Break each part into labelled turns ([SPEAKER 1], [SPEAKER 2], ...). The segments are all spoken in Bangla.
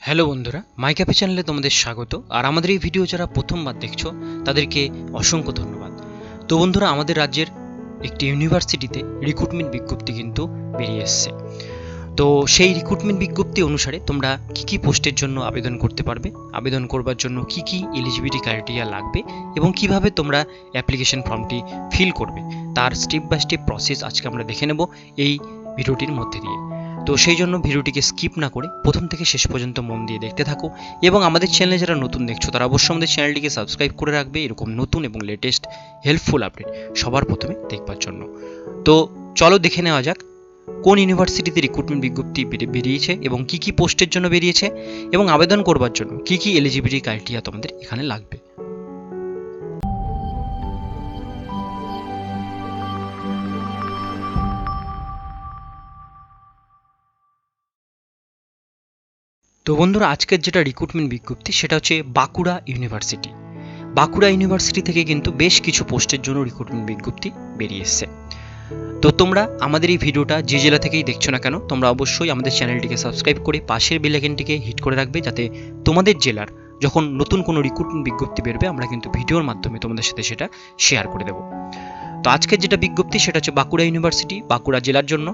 [SPEAKER 1] হ্যালো বন্ধুরা, মাই ক্যাফে চ্যানেলে তোমাদের স্বাগত। আর আমাদের এই ভিডিও যারা প্রথমবার দেখছো তাদেরকে অসংখ্য ধন্যবাদ। তো বন্ধুরা, আমাদের রাজ্যের একটি ইউনিভার্সিটিতে রিক্রুটমেন্ট বিজ্ঞপ্তি কিন্তু বেরিয়ে এসছে। তো সেই রিক্রুটমেন্ট বিজ্ঞপ্তি অনুসারে তোমরা কি কি পোস্টের জন্য আবেদন করতে পারবে, আবেদন করবার জন্য কি কি এলিজিবিলিটি ক্রাইটেরিয়া লাগবে এবং কিভাবে তোমরা অ্যাপ্লিকেশন ফর্মটি ফিল করবে, তার স্টেপ বাই স্টেপ প্রসেস আজকে আমরা দেখে নেব এই ভিডিওটির মধ্যে দিয়ে। তো সেই জন্য ভিডিওটিকে স্কিপ না করে প্রথম থেকে শেষ পর্যন্ত মন দিয়ে দেখতে থাকো এবং আমাদের চ্যানেলে যারা নতুন দেখছো তারা অবশ্যই আমাদের চ্যানেলটিকে সাবস্ক্রাইব করে রাখবে এরকম নতুন এবং লেটেস্ট হেল্পফুল আপডেট সবার প্রথমে দেখবার জন্য। তো চলো দেখে নেওয়া যাক কোন ইউনিভার্সিটিতে রিক্রুটমেন্ট বিজ্ঞপ্তি বেরিয়েছে এবং কি কি পোস্টের জন্য বেরিয়েছে এবং আবেদন করবার জন্য কি কি এলিজিবিলিটি ক্রাইটেরিয়া তোমাদের এখানে লাগবে। তো বন্ধুরা, আজকের যেটা রিক্রুটমেন্ট বিজ্ঞপ্তি সেটা হচ্ছে বাঁকুড়া ইউনিভার্সিটি। বাঁকুড়া ইউনিভার্সিটি থেকে কিন্তু বেশ কিছু পোস্টের জন্য রিক্রুটমেন্ট বিজ্ঞপ্তি বেরিয়ে এসছে। তো তোমরা আমাদের এই ভিডিওটা যে জেলা থেকেই দেখছো না কেন, তোমরা অবশ্যই আমাদের চ্যানেলটিকে সাবস্ক্রাইব করে পাশের বেল আইকনটিকে হিট করে রাখবে, যাতে তোমাদের জেলার যখন নতুন কোনো রিক্রুটমেন্ট বিজ্ঞপ্তি বেরবে আমরা কিন্তু ভিডিওর মাধ্যমে তোমাদের সাথে সেটা শেয়ার করে দেবো। তো আজকের যেটা বিজ্ঞপ্তি সেটা হচ্ছে বাঁকুড়া ইউনিভার্সিটি, বাঁকুড়া জেলার জন্য।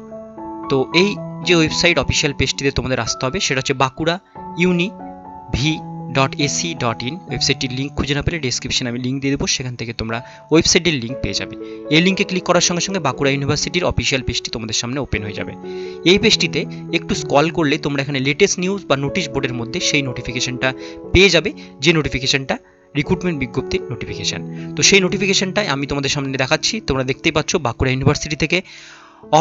[SPEAKER 1] তো এই যে ওয়েবসাইট অফিসিয়াল পেজটিতে তোমাদের আসতে হবে সেটা হচ্ছে বাঁকুড়া univ.ac.in। ওয়েবসাইটটির লিঙ্ক খুঁজে না পেলে ডেসক্রিপশনে আমি লিঙ্ক দিয়ে দেবো, সেখান থেকে তোমরা ওয়েবসাইটের লিঙ্ক পেয়ে যাবে। এই লিঙ্কে ক্লিক করার সঙ্গে সঙ্গে বাঁকুড়া ইউনিভার্সিটির অফিসিয়াল পেজটি তোমাদের সামনে ওপেন হয়ে যাবে। এই পেজটিতে একটু স্ক্রল করলে তোমরা এখানে লেটেস্ট নিউজ বা নোটিশ বোর্ডের মধ্যে সেই নোটিফিকেশনটা পেয়ে যাবে, যে নোটিফিকেশনটা রিক্রুটমেন্ট বিজ্ঞপ্তির নোটিফিকেশন। তো সেই নোটিফিকেশনটাই আমি তোমাদের সামনে দেখাচ্ছি। তোমরা দেখতেই পাচ্ছ বাঁকুড়া ইউনিভার্সিটি থেকে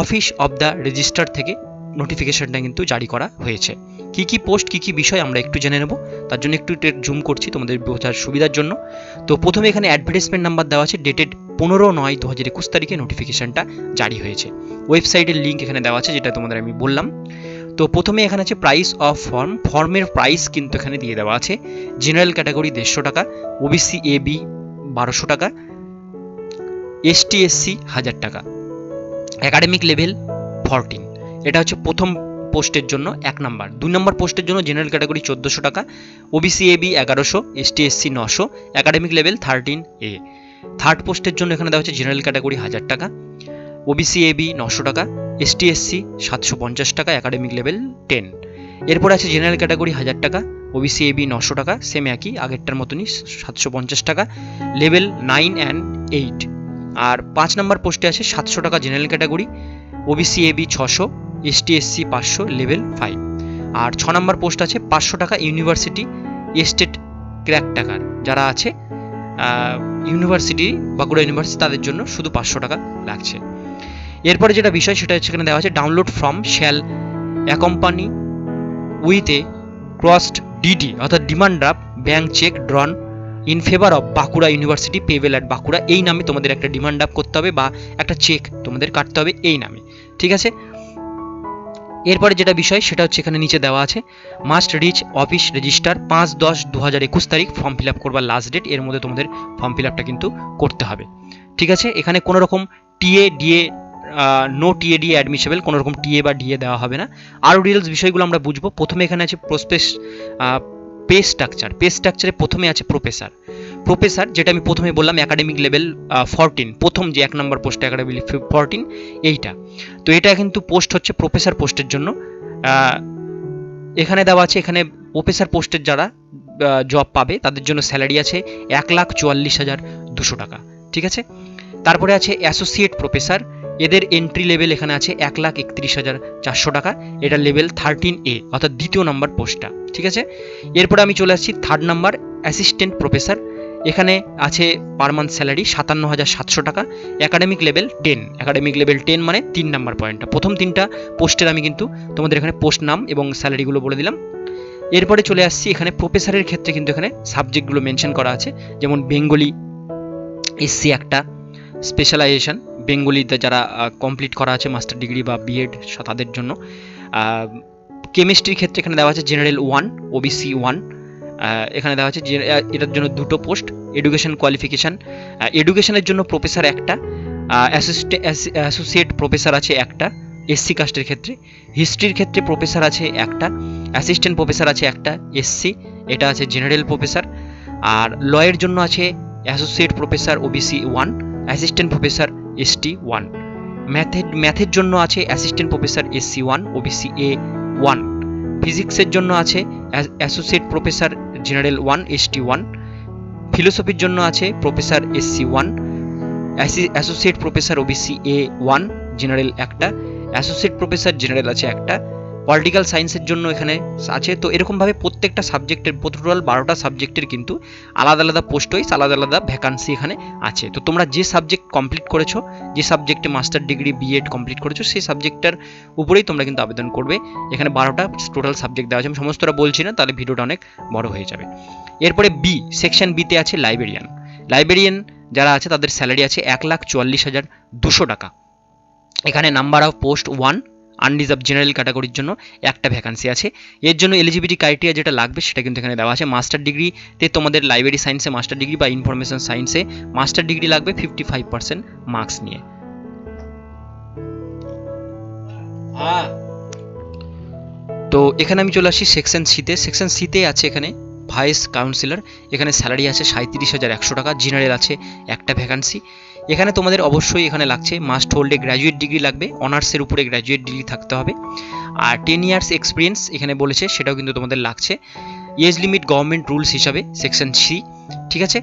[SPEAKER 1] অফিস অফ দ্য রেজিস্ট্রার থেকে নোটিফিকেশনটা কিন্তু জারি করা হয়েছে। কি কি পোস্ট, কি কি বিষয় আমরা একটু জেনে নেব, তার জন্য একটু জুম করছি তোমাদের বোঝার সুবিধার জন্য। তো প্রথমে এখানে অ্যাডভার্টাইজমেন্ট নাম্বার দেওয়া আছে, ডেটেড 15/9/2021 তারিখে নোটিফিকেশনটা জারি হয়েছে। ওয়েবসাইটের লিঙ্ক এখানে দেওয়া আছে, যেটা তোমাদের আমি বললাম। তো প্রথমে এখানে আছে প্রাইস অফ ফর্মের প্রাইস কিন্তু এখানে দিয়ে দেওয়া আছে। জেনারেল ক্যাটাগরি 150 টাকা, ওবিসি এবি 1200 টাকা, এসটি এসসি 1000 টাকা, একাডেমিক লেভেল 14। এটা হচ্ছে প্রথম পোস্টের জন্য 1 নাম্বার। 2 নম্বর পোস্টের জন্য জেনারেল ক্যাটাগরি 1400 টাকা, OBC AB 1100, ST SC 900, academic level 13A। Third পোস্টের জন্য এখানে দেওয়া হচ্ছে জেনারেল ক্যাটাগরি 1000 টাকা, ওবিসি এবি 900 টাকা, এসটি এসসি 750 টাকা, একাডেমিক লেভেল 10। এরপর আছে জেনারেল ক্যাটাগরি 1000 টাকা, ওবিসি এবি 900 টাকা, সেম একই আগেরটার মতনই 750 টাকা, লেভেল 9 and 8। আর 5 নম্বর পোস্টে আছে 700 টাকা general category, OBC AB 600, ST SC 500, level 5। আর 6 নম্বর পোস্ট আছে 500 টাকা ইউনিভার্সিটি এস্টেট ক্র্যাক টাকার যারা আছে ইউনিভার্সিটি, বাঁকুড়া ইউনিভার্সিটি, তাদের জন্য শুধু 500 টাকা লাগছে। এরপরে যেটা বিষয় সেটা হচ্ছে এখানে দেওয়া আছে download from shall accompany with a crossed DD, অর্থাৎ demand draft bank cheque drawn in favour of Bankura university payable at Bankura. এই নামে তোমাদের একটা ডিমান্ড ড্রাফট করতে হবে বা একটা চেক তোমাদের কাটতে হবে এই নামে, ঠিক আছে। এরপরে যেটা বিষয় সেটা হচ্ছে এখানে নিচে দেওয়া আছে মাস্ট রিচ অফিস রেজিস্টার 5/10/2021 তারিখ ফর্ম ফিল আপ করবার লাস্ট ডেট। এর মধ্যে তোমাদের ফর্ম ফিল আপটা কিন্তু করতে হবে, ঠিক আছে। এখানে কোনো রকম TA DA no TA DA admissible, কোনো রকম টিএ বা ডিএ দেওয়া হবে না। আরও ডিটেলস বিষয়গুলো আমরা বুঝবো। প্রথমে এখানে আছে পে স্ট্রাকচার। পে স্ট্রাকচারে প্রথমে আছে প্রফেসর, যেটা আমি প্রথমে বললাম একাডেমিক লেভেল 14, প্রথম যে 1 নম্বর পোস্ট একাডেমিক 14 এইটা। তো এটা কিন্তু পোস্ট হচ্ছে প্রফেসর পোস্টের জন্য। এখানে দেওয়া আছে, এখানে প্রফেসর পোস্টের যারা জব পাবে তাদের জন্য স্যালারি আছে 1,44,200 টাকা, ঠিক আছে। তারপরে আছে অ্যাসোসিয়েট প্রফেসর, এদের এন্ট্রি লেভেল এখানে আছে 1,31,400 টাকা, এটা লেভেল 13A, অর্থাৎ দ্বিতীয় নাম্বার পোস্টটা, ঠিক আছে। এরপরে আমি চলে আসছি থার্ড নাম্বার অ্যাসিস্ট্যান্ট প্রফেসর। এখানে আছে পার মান্থ স্যালারি 57,700 টাকা, একাডেমিক লেভেল 10। একাডেমিক লেভেল 10 মানে 3 নাম্বার পয়েন্টটা। প্রথম 3টা পোস্টের আমি কিন্তু তোমাদের এখানে পোস্ট নাম এবং স্যালারিগুলো বলে দিলাম। এরপরে চলে আসছি এখানে প্রফেসরের ক্ষেত্রে কিন্তু এখানে সাবজেক্টগুলো মেনশন করা আছে, যেমন বেঙ্গলি এসসি একটা স্পেশালাইজেশন, বেঙ্গলিতে যারা কমপ্লিট করা আছে মাস্টার ডিগ্রি বা বিএড তাদের জন্য। কেমিস্ট্রির ক্ষেত্রে এখানে দেওয়া আছে জেনারেল 1, ওবিসি 1। এখানে দেওয়া আছে যে এটার জন্য 2টো পোস্ট। এডুকেশন কোয়ালিফিকেশান, এডুকেশনের জন্য প্রফেসর একটা, অ্যাসোসিয়েট প্রফেসর আছে একটা এসসি কাস্টের ক্ষেত্রে। হিস্ট্রির ক্ষেত্রে প্রফেসর আছে একটা, অ্যাসিস্ট্যান্ট প্রফেসর আছে একটা এসসি, এটা আছে জেনারেল প্রফেসর। আর লয়ের জন্য আছে associate professor OBC 1, assistant professor ST 1। ম্যাথের জন্য আছে assistant professor SC 1 OBC A 1। ফিজিক্সের জন্য আছে অ্যাসোসিয়েট প্রফেসর জেনারেল 1 এসটি 1। ফিলোসফির জন্য আছে professor SC 1, associate professor OBC A 1 general একটা, অ্যাসোসিয়েট প্রফেসর জেনারেল আছে একটা। পলিটিক্যাল সায়েন্সের জন্য এখানে আছে। তো এরকমভাবে প্রত্যেকটা সাবজেক্টের, টোটাল 12টা সাবজেক্টের কিন্তু আলাদা আলাদা পোস্ট ওয়াইজ আলাদা আলাদা ভ্যাকান্সি এখানে আছে। তো তোমরা যে সাবজেক্ট কমপ্লিট করেছো, যে সাবজেক্টে মাস্টার ডিগ্রি বিএড কমপ্লিট করেছো, সেই সাবজেক্টটার উপরেই তোমরা কিন্তু আবেদন করবে। এখানে 12টা টোটাল সাবজেক্ট দেওয়া আছে, আমি সমস্তটা বলছি না, তাহলে ভিডিওটা অনেক বড় হয়ে যাবে। এরপরে বি সেকশন বিতে আছে লাইব্রেরিয়ান। লাইব্রেরিয়ান যারা আছে তাদের স্যালারি আছে 1,44,200 টাকা। এখানে number of post 1, unreserved general ক্যাটাগরির জন্য একটা ভ্যাকান্সি আছে। এর জন্য এলিজিবিলিটি ক্রাইটেরিয়া যেটা লাগবে সেটা কিন্তু এখানে দেওয়া আছে। মাস্টার ডিগ্রিতে তোমাদের লাইব্রেরি সায়েন্সে মাস্টার ডিগ্রি বা ইনফরমেশন সায়েন্সে মাস্টার ডিগ্রি লাগবে 55% মার্কস নিয়ে। তো এখানে আমি চলে আসি সেকশন সিতে। সেকশন সিতে আছে এখানে ভাইস কাউন্সিলর, এখানে স্যালারি আছে 37,100 টাকা। জেনারেল আছে একটা ভ্যাকান্সি। এখানে তোমাদের অবশ্যই এখানে লাগছে মাস্ট হোল্ডে গ্র্যাজুয়েট ডিগ্রি লাগবে, অনার্সের উপরে গ্র্যাজুয়েট ডিগ্রি থাকতে হবে। আর 10 ইয়ার্স এক্সপিরিয়েন্স এখানে বলেছে, সেটাও কিন্তু তোমাদের লাগছে। এজ লিমিট গভর্নমেন্ট রুলস হিসাবে সেকশন সি, ঠিক আছে।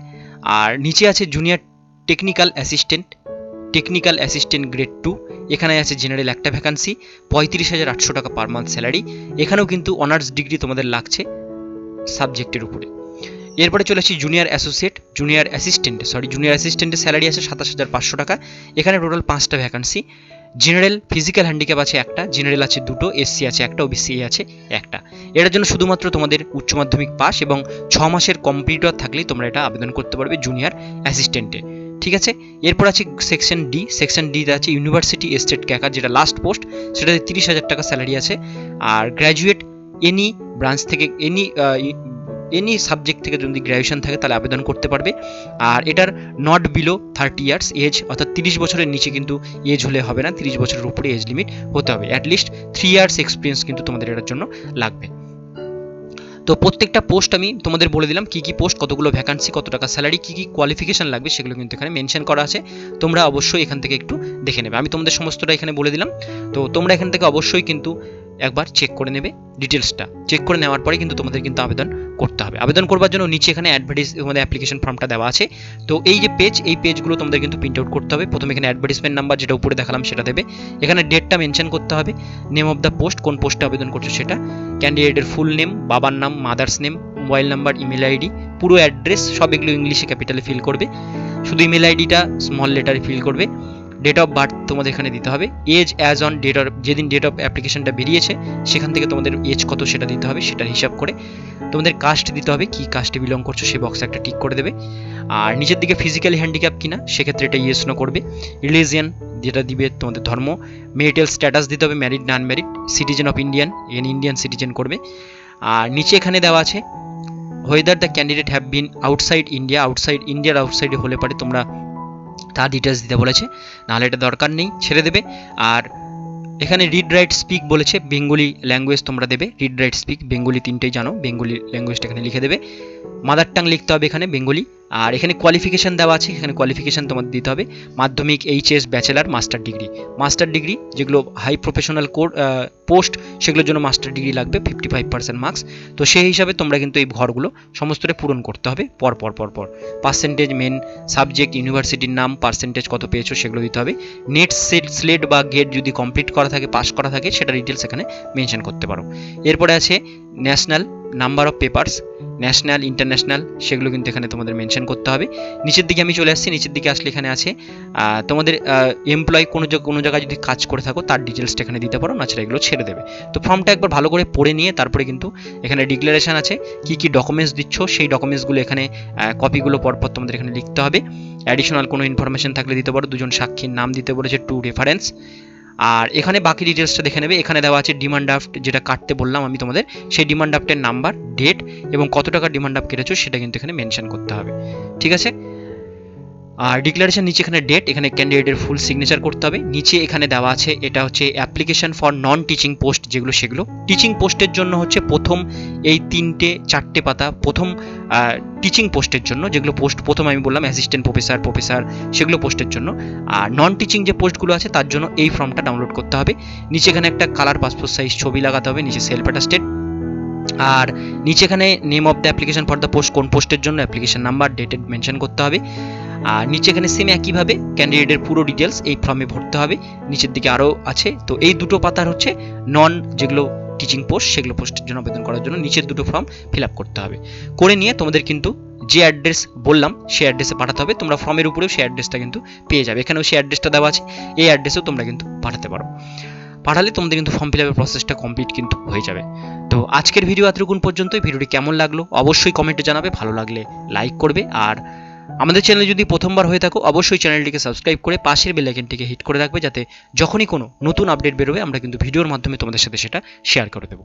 [SPEAKER 1] আর নিচে আছে জুনিয়র টেকনিক্যাল অ্যাসিস্ট্যান্ট গ্রেড 2, এখানে আছে জেনারেল একটা ভ্যাকান্সি, 35,800 টাকা পার মান্থ স্যালারি। এখানেও কিন্তু অনার্স ডিগ্রি তোমাদের লাগছে সাবজেক্টের উপরে। এরপরে চলে আসি জুনিয়র অ্যাসিস্ট্যান্টের স্যালারি আছে 27,500 টাকা। এখানে টোটাল 5টা ভ্যাকান্সি। জেনারেল ফিজিক্যাল হ্যান্ডিক্যাপ আছে একটা, জেনারেল আছে 2টো, এসসি আছে একটা, ওবিসি আছে একটা। এটার জন্য শুধুমাত্র তোমাদের উচ্চ মাধ্যমিক পাস এবং 6 মাসের কম্পিউটার থাকলেই তোমরা এটা আবেদন করতে পারবে জুনিয়র অ্যাসিস্ট্যান্টে, ঠিক আছে। এরপর আছে সেকশন ডিতে আছে ইউনিভার্সিটি এস্টেট ক্যাকার, যেটা লাস্ট পোস্ট, সেটাতে 30,000 টাকা স্যালারি আছে। আর গ্র্যাজুয়েট এনি ব্রাঞ্চ থেকে, এনি সাবজেক্ট থেকে যদি গ্র্যাজুয়েশন থাকে তাহলে আবেদন করতে পারবে। আর এটার নট বিলো 30 ইয়ার্স এজ, অর্থাৎ 30 বছরের নিচে কিন্তু এজ হলে হবে না, 30 বছরের উপরে এজ লিমিট হতে হবে। অ্যাটলিস্ট 3 ইয়ার্স এক্সপিরিয়েন্স কিন্তু তোমাদের এটার জন্য লাগবে। তো প্রত্যেকটা পোস্ট আমি তোমাদের বলে দিলাম, কি কি পোস্ট, কতগুলো ভ্যাকান্সি, কত টাকা স্যালারি, কি কি কোয়ালিফিকেশন লাগবে, সেগুলো কিন্তু এখানে মেনশন করা আছে। তোমরা অবশ্যই এখান থেকে একটু দেখে নেবে, আমি তোমাদের সমস্তটা এখানে বলে দিলাম। তো তোমরা এখান থেকে অবশ্যই কিন্তু একবার চেক করে নেবে, ডিটেলসটা চেক করে নেওয়ার পরে কিন্তু তোমাদের কিন্তু আবেদন করতে হবে। আবেদন করবার জন্য নিচে এখানে তোমাদের অ্যাপ্লিকেশন ফর্মটা দেওয়া আছে। তো এই যে এই পেজগুলো তোমাদের কিন্তু প্রিন্ট আউট করতে হবে। প্রথমে এখানে অ্যাডভার্টাইজমেন্ট নাম্বার, যেটা উপরে দেখালাম সেটা দেবে। এখানে ডেটটা মেনশন করতে হবে, নেম অফ দ্য পোস্ট, কোন পোস্টে আবেদন করছো সেটা, ক্যান্ডিডেটের ফুল নেম, বাবার নাম, mother's name, mobile number, email ID, পুরো অ্যাড্রেস, সব এগুলো ইংলিশে ক্যাপিটালে ফিল করবে। শুধু ইমেল আইডিটা স্মল লেটারে ফিল করবে। ডেট অফ বার্থ তোমাদের এখানে দিতে হবে। Age as on date of, যেদিন ডেট অফ অ্যাপ্লিকেশনটা বেরিয়েছে সেখান থেকে তোমাদের এজ কত সেটা দিতে হবে, সেটার হিসাব করে। তোমাদের কাস্ট দিতে হবে, কি কাস্টে বিলং করছো সেই বক্সে একটা টিক করে দেবে। আর নিচের দিকে ফিজিক্যালি হ্যান্ডিক্যাপ কিনা, সেক্ষেত্রে এটা ইয়েস নো করবে। রিলিজিয়ান যেটা দিবে তোমাদের ধর্ম। মেরিটাল স্ট্যাটাস দিতে হবে, married non married, citizen of Indian, এখানে ইন্ডিয়ান সিটিজেন করবে। আর নিচে এখানে দেওয়া আছে whether the candidate have been outside ইন্ডিয়ার আউটসাইডে হলে পারে তোমরা তার ডিটেলস দিতে বলেছে, নাহলে এটা দরকার নেই, ছেড়ে দেবে। আর এখানে রিড রাইট স্পিক বলেছে, বেঙ্গলি ল্যাঙ্গুয়েজ তোমরা দেবে, রিড রাইট স্পিক, বেঙ্গলি তিনটেই জানো, বেঙ্গলি ল্যাঙ্গুয়েজটা এখানে লিখে দেবে। মাদার টাং লিখতে হবে এখানে বেঙ্গলি। আর এখানে কোয়ালিফিকেশান দেওয়া আছে, এখানে কোয়ালিফিকেশান তোমাদের দিতে হবে মাধ্যমিক, এইচএস, ব্যাচেলার, মাস্টার ডিগ্রি যেগুলো হাই প্রফেশনাল পোস্ট, সেগুলোর জন্য মাস্টার ডিগ্রি লাগবে, 55% মার্কস। তো সেই হিসাবে তোমরা কিন্তু এই ঘরগুলো সমস্তটা পূরণ করতে হবে পর পার্সেন্টেজ, মেন সাবজেক্ট, ইউনিভার্সিটির নাম, পার্সেন্টেজ কত পেয়েছো সেগুলো দিতে হবে। নেট স্লেট বা গেট যদি কমপ্লিট করা থাকে, পাস করা থাকে, সেটা ডিটেলস এখানে মেনশন করতে পারো। এরপরে আছে national, number of papers, national, international, সেগুলো কিন্তু এখানে তোমাদের মেনশন করতে হবে। নিচের দিকে আমি চলে আসছি, নিচের দিকে আসলে এখানে আছে তোমাদের এমপ্লয়, কোনো জায়গায় যদি কাজ করে থাকো তার ডিটেলসটা এখানে দিতে পারো, নাছাড়া এগুলো ছেড়ে দেবে। তো ফর্মটা একবার ভালো করে পড়ে নিয়ে তারপরে কিন্তু এখানে ডিক্লারেশন আছে, কি কি ডকুমেন্টস দিচ্ছ সেই ডকুমেন্টসগুলো এখানে কপিগুলো পরপর তোমাদের এখানে লিখতে হবে। অ্যাডিশনাল কোনো ইনফরমেশন থাকলে দিতে পারো, 2 জন সাক্ষীর নাম দিতে বলেছে, 2 রেফারেন্স। আর এখানে বাকি ডিটেলসটা দেখে নেবে। এখানে দেওয়া আছে ডিমান্ড ড্রাফট, যেটা কাটতে বললাম আমি তোমাদের, সেই ডিমান্ড ড্রাফটের নাম্বার, ডেট এবং কত টাকা ডিমান্ড ড্রাফট কেটেছো সেটা কিন্তু এখানে মেনশন করতে হবে, ঠিক আছে। আর ডিক্লারেশন নিচে এখানে ডেট, এখানে ক্যান্ডিডেটের ফুল সিগনেচার করতে হবে। নিচে এখানে দেওয়া আছে এটা হচ্ছে application for non teaching post, যেগুলো সেগুলো টিচিং পোস্টের জন্য হচ্ছে প্রথম এই 3-4টে পাতা, প্রথম টিচিং পোস্টের জন্য, যেগুলো পোস্ট প্রথম আমি বললাম অ্যাসিস্ট্যান্ট প্রফেসর সেগুলো পোস্টের জন্য। আর নন টিচিং যে পোস্টগুলো আছে তার জন্য এই ফর্মটা ডাউনলোড করতে হবে। নিচে এখানে একটা কালার পাসপোর্ট সাইজ ছবি লাগাতে হবে, নিচে সেলফ অ্যাটাস্টেড। আর নিচে এখানে name of the application for the post, কোন পোস্টের জন্য, অ্যাপ্লিকেশন নাম্বার, ডেটেড মেনশন করতে হবে। আর নিচে এখানে সেম একইভাবে ক্যান্ডিডেটের পুরো ডিটেলস এই ফর্মে ভরতে হবে। নিচের দিকে আরও আছে। তো এই দুটো পাতার হচ্ছে নন যেগুলো টিচিং পোস্ট সেগুলো পোস্টের জন্য আবেদন করার জন্য নিচের দুটো ফর্ম ফিল আপ করতে হবে। করে নিয়ে তোমাদের কিন্তু যে অ্যাড্রেস বললাম সেই অ্যাড্রেসে পাঠাতে হবে। তোমরা ফর্মের উপরেও সেই অ্যাড্রেসটা কিন্তু পেয়ে যাবে, এখানেও সেই অ্যাড্রেসটা দেওয়া আছে, এই অ্যাড্রেসেও তোমরা কিন্তু পাঠাতে পারো। পাঠালে তোমাদের কিন্তু ফর্ম ফিল আপের প্রসেসটা কমপ্লিট কিন্তু হয়ে যাবে। তো আজকের ভিডিও এতটুকুন পর্যন্তই। ভিডিওটি কেমন লাগলো অবশ্যই কমেন্টে জানাবে, ভালো লাগলে লাইক করবে। আর আমাদের চ্যানেলে যদি প্রথমবার হয়ে থাকো অবশ্যই চ্যানেলটিকে সাবস্ক্রাইব করে পাশের বেল আইকনটিকে হিট করে রাখবে, যাতে যখনই কোনো নতুন আপডেট বেরোবে আমরা কিন্তু ভিডিওর মাধ্যমে তোমাদের সাথে সেটা শেয়ার করে দেবো।